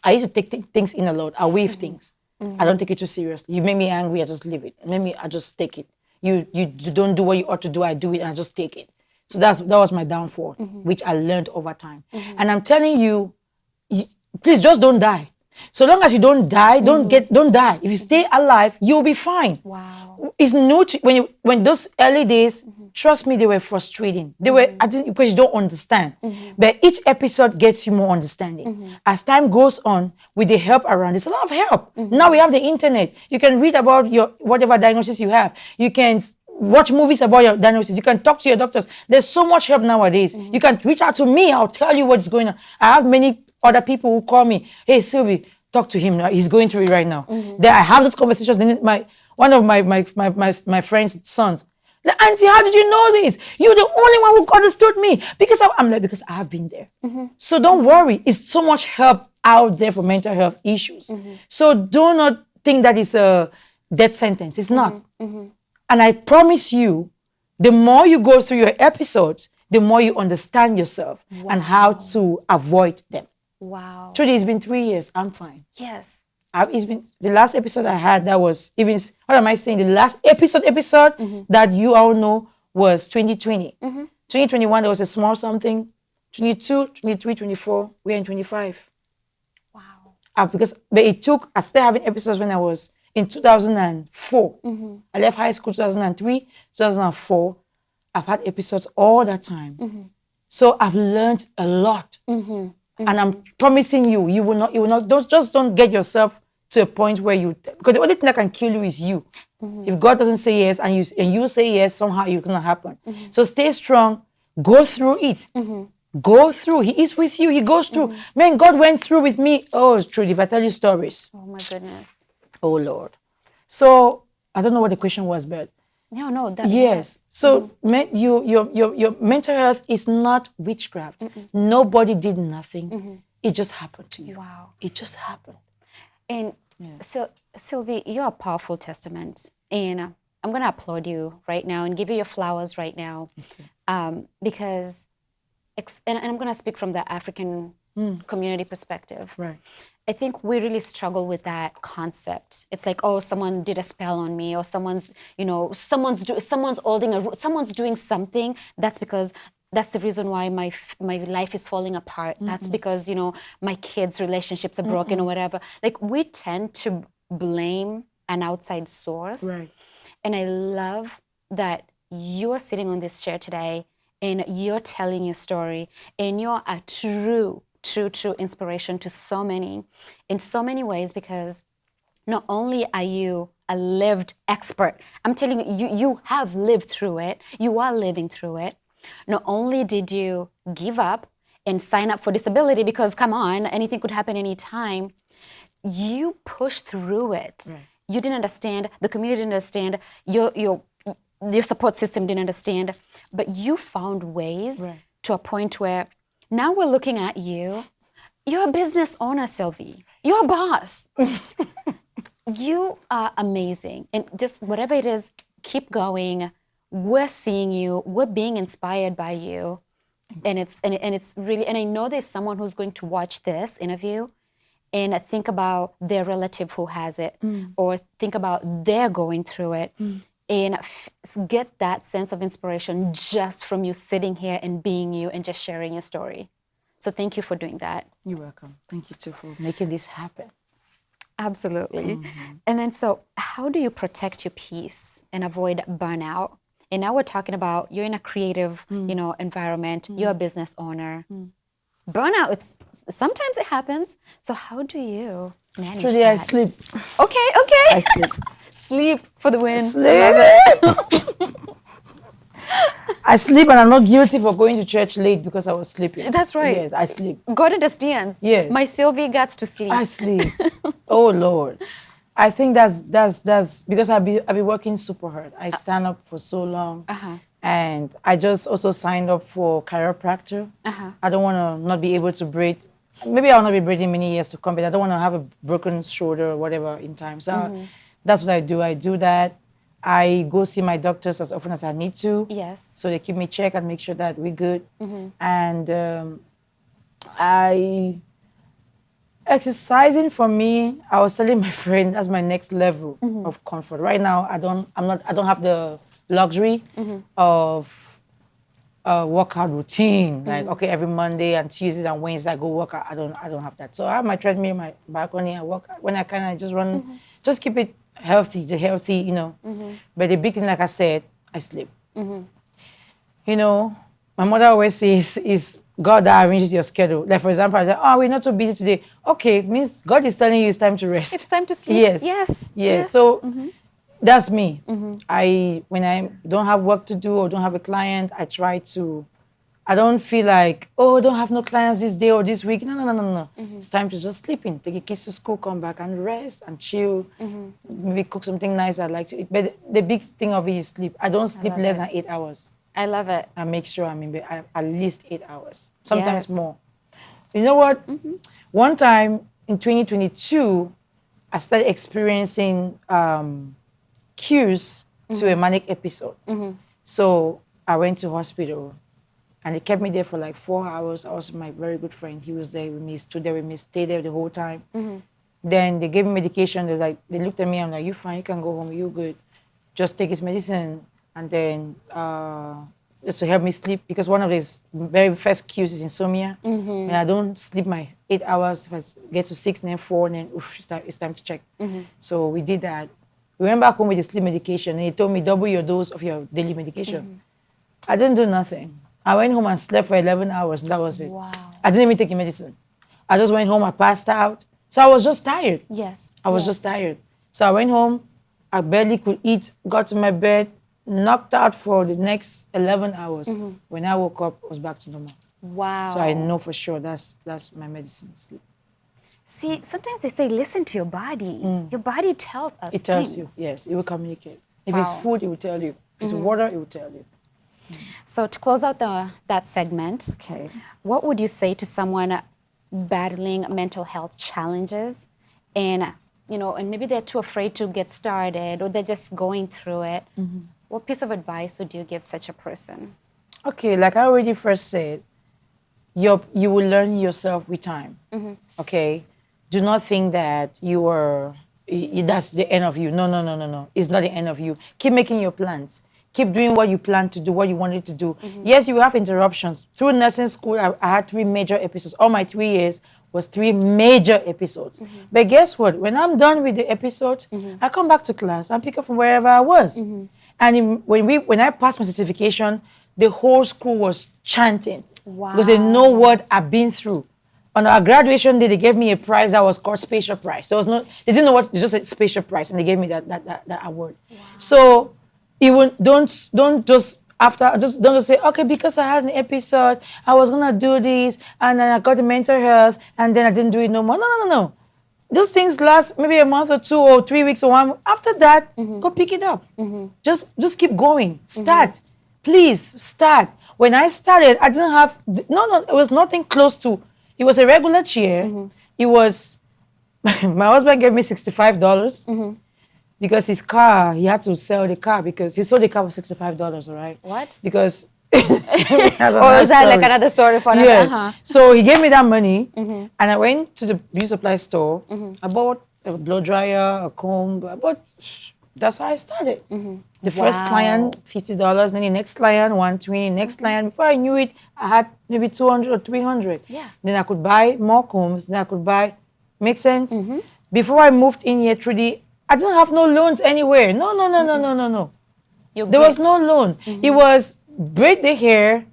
I used to take things in a lot. I wave things. I don't take it too seriously. You make me angry, I just leave it. Maybe I just take it. You don't do what you ought to do, I do it and I just take it. So that was my downfall, which I learned over time. And I'm telling you, please just don't die. So long as you don't die, don't die. If you stay alive, you'll be fine. Wow. It's new to when those early days, trust me, they were frustrating. They were, because you don't understand. But each episode gets you more understanding. As time goes on, with the help around, there's a lot of help. Now we have the internet. You can read about your whatever diagnosis you have. You can watch movies about your diagnosis. You can talk to your doctors. There's so much help nowadays. You can reach out to me. I'll tell you what's going on. I have many other people who call me, hey, Sylvie, talk to him. He's going through it right now. Then I have those conversations. Then one of my friend's sons, like, Auntie, how did you know this? You're the only one who understood me. Because because I have been there. So don't worry. It's so much help out there for mental health issues. So do not think that it's a death sentence. It's not. And I promise you, the more you go through your episodes, the more you understand yourself and how to avoid them. Wow. Trudy, it's been 3 years. I'm fine. Yes. It's been the last episode I had, that was even, what am I saying? The last episode that you all know was 2020. 2021, there was a small something. 22, 23, 24, we're in 25. Wow. But it took, I started having episodes when I was in 2004. I left high school 2003, 2004. I've had episodes all that time. So I've learned a lot. And I'm promising you, you will not, don't get yourself to a point where because the only thing that can kill you is you. If God doesn't say yes and you say yes, somehow it's going to happen. So stay strong, go through it. Go through. He is with you. He goes through. Man, God went through with me. Oh, Trudy, if I tell you stories. Oh my goodness. Oh Lord. So I don't know what the question was, but no. Yes. So your mental health is not witchcraft. Nobody did nothing. It just happened to you. Wow. It just happened. And so, Sylvie, you're a powerful testament. And I'm going to applaud you right now and give you your flowers right now. Because, and I'm going to speak from the African community perspective. Right. I think we really struggle with that concept. It's like, oh, someone did a spell on me, or someone's doing something. That's because that's the reason why my life is falling apart. That's because my kids' relationships are broken or whatever. Like, we tend to blame an outside source. Right. And I love that you are sitting on this chair today and you're telling your story, and you're a true inspiration to so many, in so many ways, because not only are you a lived expert, I'm telling you, you have lived through it, you are living through it. Not only did you give up and sign up for disability, because come on, anything could happen anytime, you pushed through it. Right. You didn't understand, the community didn't understand, your support system didn't understand, but you found ways to a point where now we're looking at you. You're a business owner, Sylvie. You're a boss. You are amazing. And just whatever it is, keep going. We're seeing you. We're being inspired by you. And it's really, and I know there's someone who's going to watch this interview and think about their relative who has it, or think about they're going through it, and get that sense of inspiration just from you sitting here and being you and just sharing your story. So thank you for doing that. You're welcome. Thank you too for making this happen. Absolutely. And then, so how do you protect your peace and avoid burnout? And now we're talking about you're in a creative, environment. You're a business owner. Burnout, sometimes it happens. So how do you manage Trudy, that? I sleep. Okay. I sleep. Sleep for the win. I sleep, and I'm not guilty for going to church late because I was sleeping. That's right. Yes, I sleep. God understands. Yes. My Sylvie gets to sleep. I sleep. Oh Lord. I think that's because I've been working super hard. I stand up for so long. And I just also signed up for chiropractor. I don't want to not be able to braid. Maybe I'll not be braiding many years to come, but I don't want to have a broken shoulder or whatever in time. So that's what I do. I do that. I go see my doctors as often as I need to. Yes. So they keep me checked and make sure that we're good. And exercising for me, I was telling my friend, that's my next level of comfort. Right now, I don't have the luxury of a workout routine. Like, okay, every Monday and Tuesdays and Wednesdays I go work out. I don't have that. So I have my treadmill, my balcony. I work when I can. I just run, just keep it healthy, But the big thing, like I said, I sleep. My mother always says is God that arranges your schedule. Like, for example, I say, oh, we're not so busy today. Okay, means God is telling you it's time to rest. It's time to sleep. Yes. So that's me. When I don't have work to do or don't have a client, I don't feel like, oh, I don't have no clients this day or this week. No. It's time to just sleep in, take your kids to school, come back and rest and chill. Maybe cook something nice I like to eat. But the big thing of it is sleep. I don't sleep less than 8 hours. I love it. I make sure I'm in bed at least 8 hours, sometimes more. You know what? One time in 2022, I started experiencing cues to a manic episode. So I went to hospital, and they kept me there for like 4 hours. I was with my very good friend. He was there with me, stood there with me, stayed there the whole time. Then they gave me medication. They looked at me. I'm like, "You fine? You can go home. You good? Just take his medicine." And then just to help me sleep, because one of his very first cues is insomnia. And I don't sleep my 8 hours. If I get to 6 and then 4, and then it's time to check. So we did that. We went back home with the sleep medication, and he told me, double your dose of your daily medication. I didn't do nothing. I went home and slept for 11 hours, and that was it. Wow. I didn't even take the medicine. I just went home, I passed out. So I was just tired. Yes. I was just tired. So I went home, I barely could eat, got to my bed, knocked out for the next 11 hours. When I woke up, I was back to normal. Wow. So I know for sure that's my medicine, sleep. See, sometimes they say, listen to your body. Your body tells us It tells things. you, yes, it will communicate. If Wow. it's food, it will tell you. If it's water, it will tell you. So to close out that segment, Okay. what would you say to someone battling mental health challenges, and and maybe they're too afraid to get started, or they're just going through it? What piece of advice would you give such a person? Okay, like I already first said, you will learn yourself with time. Okay, do not think that that's the end of you. No. It's not the end of you. Keep making your plans. Keep doing what you plan to do, what you wanted to do. Yes, you have interruptions. Through nursing school, I had 3 major episodes. All my 3 years was 3 major episodes. But guess what? When I'm done with the episodes, I come back to class and pick up from wherever I was. And when I passed my certification, the whole school was chanting. Wow. Because they know what I've been through. On our graduation day, they gave me a prize that was called Spatial Prize. They didn't know what, it's just a Spatial Prize, and they gave me that award. Wow. So don't just say, okay, because I had an episode, I was gonna do this, and then I got the mental health, and then I didn't do it no more. No. Those things last maybe a month or 2 or 3 weeks or 1. After that, go pick it up. Just keep going. Start. Please start. When I started, I didn't have it was nothing close to. It was a regular chair. It was my husband gave me $65. Because his car, he had to sell the car because he sold the car for $65, all right? What? Because Or is that like another story for another? Yes. So he gave me that money, and I went to the beauty supply store. I bought a blow dryer, a comb. That's how I started. The first client, $50. Then the next client, $120. Next client, before I knew it, I had maybe 200 or 300. Yeah. Then I could buy more combs. Then I could buy. Make sense? Before I moved in here, Trudy, I didn't have no loans anywhere. No. There was no loan. It was braid the hair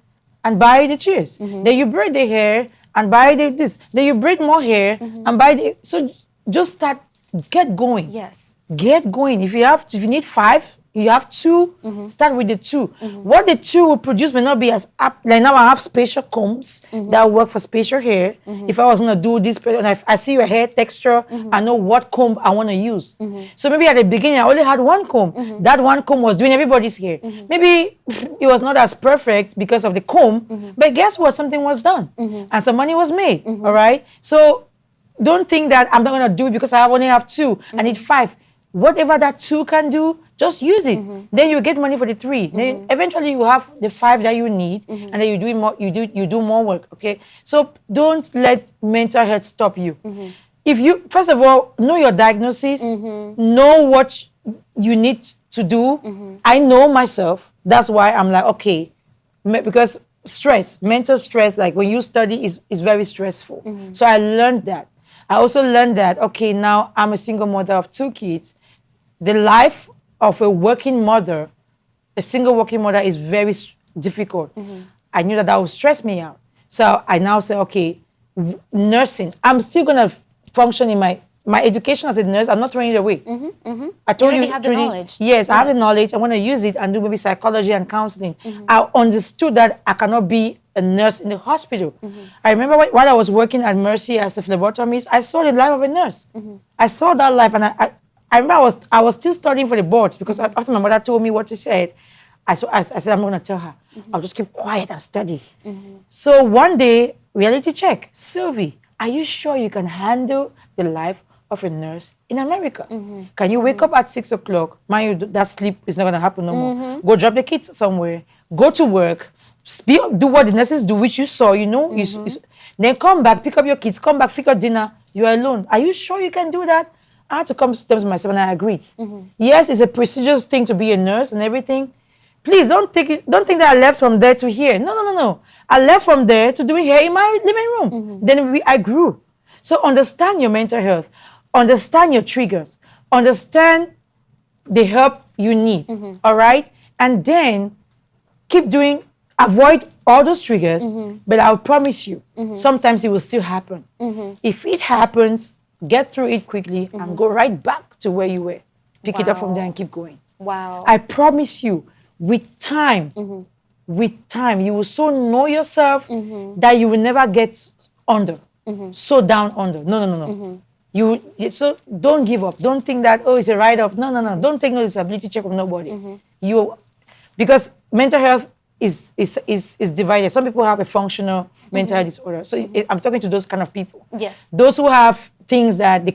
and buy the chairs. Then you braid the hair and buy this. Then you braid more hair and buy the. So just start, get going. Yes. Get going. If you need 5, you have 2. Start with the 2. What the 2 will produce may not be as up. Like now I have spatial combs that work for spatial hair. If I was gonna do this, and I see your hair texture, I know what comb I want to use. So maybe at the beginning I only had 1 comb. That 1 comb was doing everybody's hair. Maybe it was not as perfect because of the comb, but guess what? Something was done, and some money was made. All right. So don't think that I'm not gonna do it because I only have 2. I need 5. Whatever that 2 can do, just use it. Then you get money for the 3. Then eventually you have the 5 that you need, and then you do more. You do more work. Okay. So don't let mental health stop you. If you first of all know your diagnosis, know what you need to do. I know myself. That's why I'm like, okay, because stress, mental stress, like when you study, is very stressful. So I learned that. I also learned that, okay, now I'm a single mother of 2 kids. The life of a working mother, a single working mother, is very difficult. I knew that would stress me out. So I now say, okay, nursing. I'm still going to function in my education as a nurse. I'm not throwing it away. I told you, have the knowledge. Yes, I have the knowledge. I want to use it and do maybe psychology and counseling. I understood that I cannot be a nurse in the hospital. I remember while I was working at Mercy as a phlebotomist, I saw the life of a nurse. I saw that life, and I remember I was still studying for the boards because after my mother told me what she said, I said, I'm not going to tell her. I'll just keep quiet and study. So one day, reality check. Sylvie, are you sure you can handle the life of a nurse in America? Can you wake up at 6 o'clock? Mind you, that sleep is not going to happen no more. Go drop the kids somewhere. Go to work. Do what the nurses do, which you saw, you know. Then come back, pick up your kids, come back, pick up dinner. You are alone. Are you sure you can do that? I had to come to terms with myself, and I agreed. Yes, it's a prestigious thing to be a nurse and everything. Please don't think that I left from there to here. No. I left from there to doing hair in my living room. Then I grew. So understand your mental health. Understand your triggers. Understand the help you need. All right? And then keep doing, avoid all those triggers, but I'll promise you, sometimes it will still happen. If it happens, get through it quickly and go right back to where you were. Pick it up from there and keep going. Wow. I promise you, with time, you will so know yourself that you will never get under, so down under. No. So don't give up. Don't think that, oh, it's a write-off. No. Don't take no disability check from nobody. Because mental health is divided. Some people have a functional mental health disorder. So I'm talking to those kind of people. Yes. Those who have things that they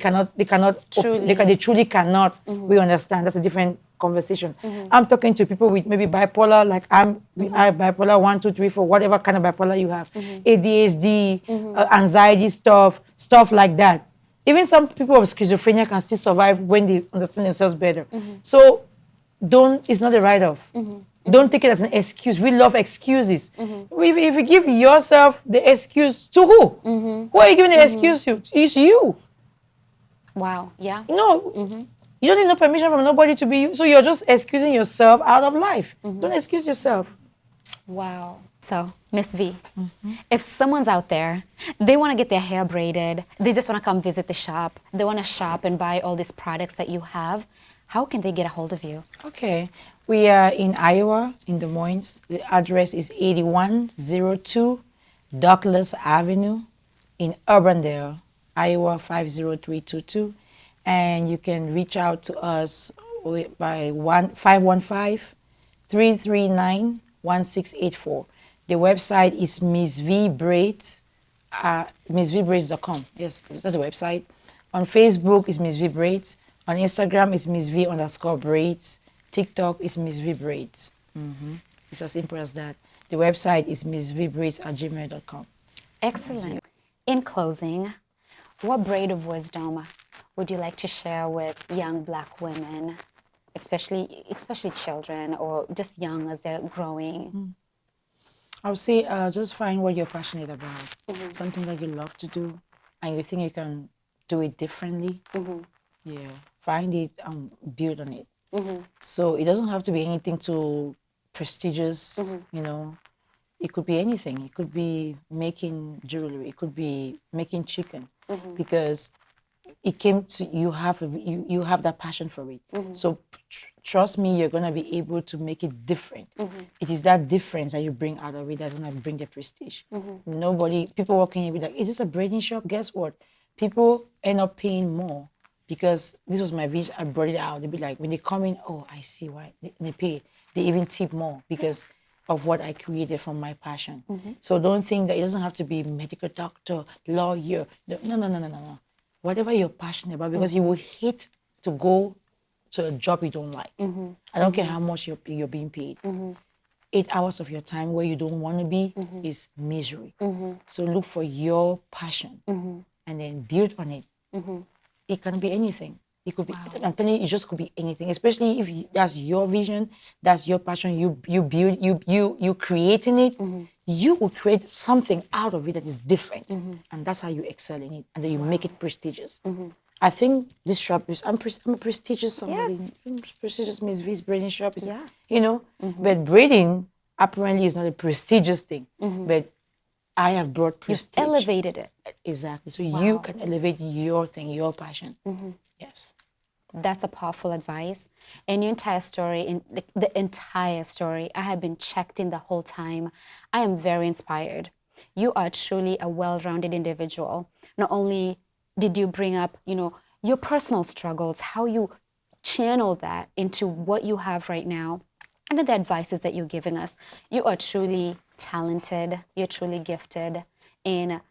truly cannot. We understand. That's a different conversation. I'm talking to people with maybe bipolar, like I have bipolar 1, 2, 3, 4, whatever kind of bipolar you have, ADHD, anxiety stuff like that. Even some people with schizophrenia can still survive when they understand themselves better. So it's not a write-off. Don't take it as an excuse. We love excuses. If you give yourself the excuse, to who? Who are you giving the excuse to? It's you. Wow, yeah. No, you don't need no permission from nobody to be you. So you're just excusing yourself out of life. Don't excuse yourself. Wow. So, Miss V, if someone's out there, they want to get their hair braided, they just want to come visit the shop, they want to shop and buy all these products that you have, how can they get a hold of you? Okay. We are in Iowa, in Des Moines. The address is 8102 Douglas Avenue in Urbandale, Iowa 50322. And you can reach out to us by 515-339-1684. The website is Miss Vie Braids, MissVieBraids.com. Yes, that's the website. On Facebook is Miss Vie Braids. On Instagram is Miss V_braids. TikTok is Miss Vie Braids. It's as simple as that. The website is missviebeauty@gmail.com. Excellent. In closing, what braid of wisdom would you like to share with young Black women, especially children or just young as they're growing? I would say just find what you're passionate about, something that you love to do, and you think you can do it differently. Yeah, find it and build on it. So it doesn't have to be anything too prestigious, you know. It could be anything. It could be making jewelry. It could be making chicken, because it came to you have that passion for it. So trust me, you're gonna be able to make it different. It is that difference that you bring out of it that's gonna bring the prestige. People walking in be like, is this a braiding shop? Guess what? People end up paying more because this was my vision. I brought it out. They'd be like, when they come in, oh, I see why they pay. They even tip more because of what I created from my passion. So don't think that it doesn't have to be medical doctor, lawyer. No. Whatever you're passionate about, because you will hate to go to a job you don't like. I don't care how much you're being paid. 8 hours of your time where you don't want to be is misery. So look for your passion and then build on it. It can be anything. It could be, I'm telling you, it just could be anything, especially if that's your vision, that's your passion, you build, you creating it, you will create something out of it that is different. And that's how you excel in it. And then you make it prestigious. I think this shop is, I'm a prestigious somebody. Prestigious Miss V's braiding shop is, you know, but braiding apparently is not a prestigious thing, but I have brought prestige. You've elevated it. Exactly. So you can elevate your thing, your passion. Yes. That's a powerful advice. And your entire story, the entire story, I have been checked in the whole time. I am very inspired. You are truly a well-rounded individual. Not only did you bring up, you know, your personal struggles, how you channel that into what you have right now, and the advices that you're giving us. You are truly talented. You're truly gifted. And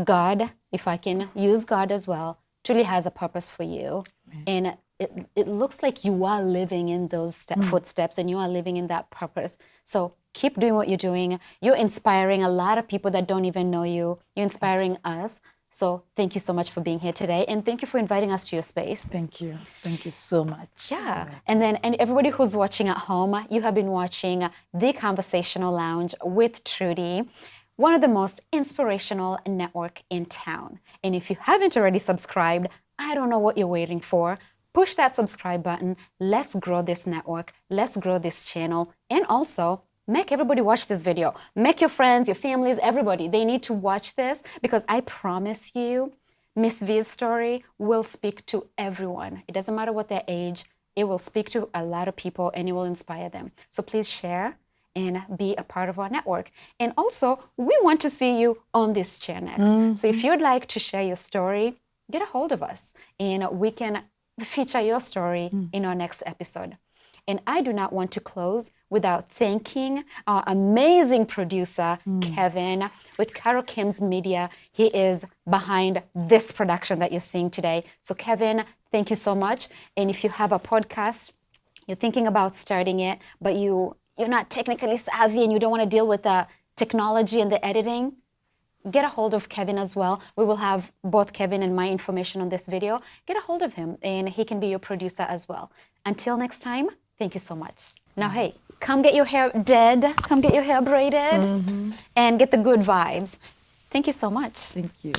God, if I can use God as well, truly has a purpose for you. And it looks like you are living in those footsteps and you are living in that purpose. So keep doing what you're doing. You're inspiring a lot of people that don't even know you. You're inspiring us. So thank you so much for being here today. And thank you for inviting us to your space. Thank you. Thank you so much. Yeah. And everybody who's watching at home, you have been watching The Conversational Lounge with Trudy, one of the most inspirational network in town. And if you haven't already subscribed, I don't know what you're waiting for. Push that subscribe button. Let's grow this network. Let's grow this channel. And also, make everybody watch this video. Make your friends, your families, everybody. They need to watch this because I promise you, Miss V's story will speak to everyone. It doesn't matter what their age. It will speak to a lot of people and it will inspire them. So please share and be a part of our network. And also, we want to see you on this chair next. So if you'd like to share your story, get a hold of us and we can feature your story in our next episode. And I do not want to close without thanking our amazing producer, Kevin, with Carol Kim's Media. He is behind this production that you're seeing today. So Kevin, thank you so much. And if you have a podcast, you're thinking about starting it, but you're not technically savvy and you don't want to deal with the technology and the editing, get a hold of Kevin as well. We will have both Kevin and my information on this video. Get a hold of him and he can be your producer as well. Until next time, thank you so much. Now, hey, come get your hair dead, come get your hair braided, and get the good vibes. Thank you so much. Thank you.